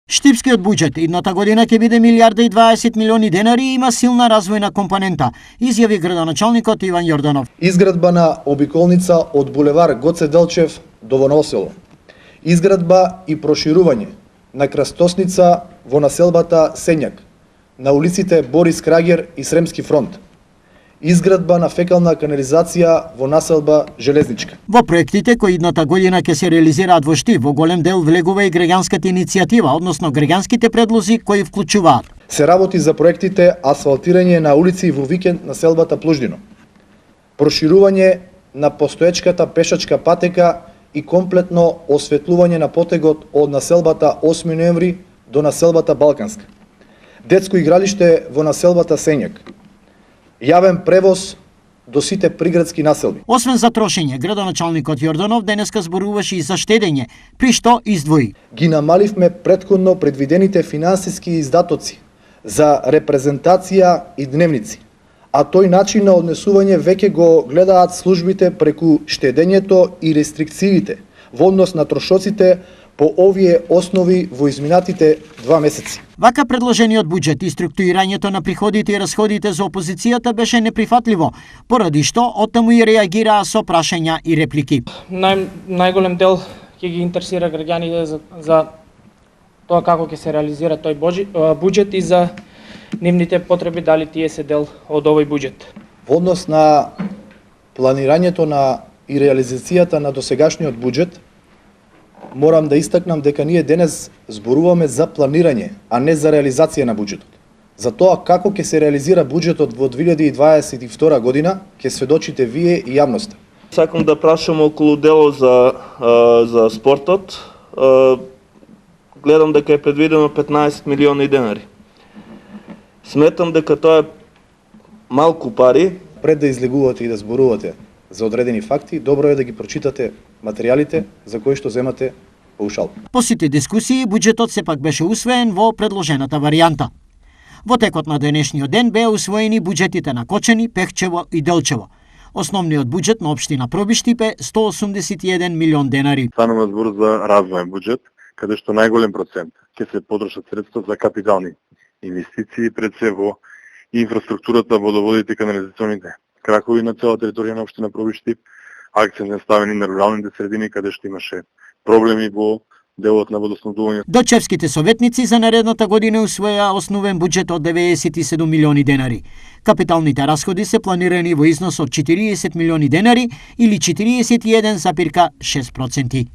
Штипскиот буџет идната година ќе биде 1,20 милиарди денари и има силна развојна компонента, изјави градоначалникот Иван Јорданов. Изградба на обиколница од булевар Гоце Делчев до Новосело. Изградба и проширување на крстосница во населбата Сењак, на улиците Борис Крагер и Сремски фронт. Изградба на фекална канализација во населба Железничка. Во проектите кои идната година ќе се реализираат во Штип, во голем дел влегува и граѓанската иницијатива, односно граѓанските предлози кои вклучуваат. Се работи за проектите асфалтирање на улици во викенд на селбата Плуждино, проширување на постоечката пешачка патека и комплетно осветлување на потегот од населбата 8 ноември до населбата Балканска, детско игралиште во населбата Сењак, јавен превоз до сите приградски населби. Освен за трошење, градоначалникот Јорданов денеска зборуваше и за штедење, при што издвои. Ги намаливме претходно предвидените финансиски издатоци за репрезентација и дневници, а тој начин на однесување веќе го гледаат службите преку штедењето и рестрикциите во однос на трошоците по овие основи во изминатите 2 месеци. Вака предложениот буџет и структурирањето на приходите и расходите за опозицијата беше неприфатливо, поради што оттаму и реагираа со прашања и реплики. Најголем дел ќе ги интересира граѓаните за тоа како ќе се реализира тој буџет и за нивните потреби, дали тие се дел од овој буџет. Во однос на планирањето на и реализацијата на досегашниот буџет, морам да истакнам дека ние денес зборуваме за планирање, а не за реализација на буџетот. За тоа како ќе се реализира буџетот во 2022 година, ќе сведочите вие и јавноста. Сакам да прашам околу дело за спортот. Гледам дека е предвидено 15 милиони денари. Сметам дека тоа е малку пари. Пред да излегувате и да зборувате за одредени факти, добро е да ги прочитате материјалите за кои што земате паушал. По сите дискусии, буџетот сепак беше усвоен во предложената варијанта. Во текот на денешниот ден беа усвоени буџетите на Кочани, Пехчево и Делчево. Основниот буџет на општина Пробиштип е 181 милион денари. Станува збор за развоен буџет, каде што најголем процент ќе се потрошат средства за капитални инвестиции, пред се во инфраструктурата, водоводите и канализационите кракови на цела територија на општина Пробиштип, акцент е ставени на руралните средини каде што имаше проблеми во делот на водоснабдување. Дочевските советници за наредната година усвоја основен буџет од 97 милиони денари. Капиталните расходи се планирани во износ од 40 милиони денари или 41,6%.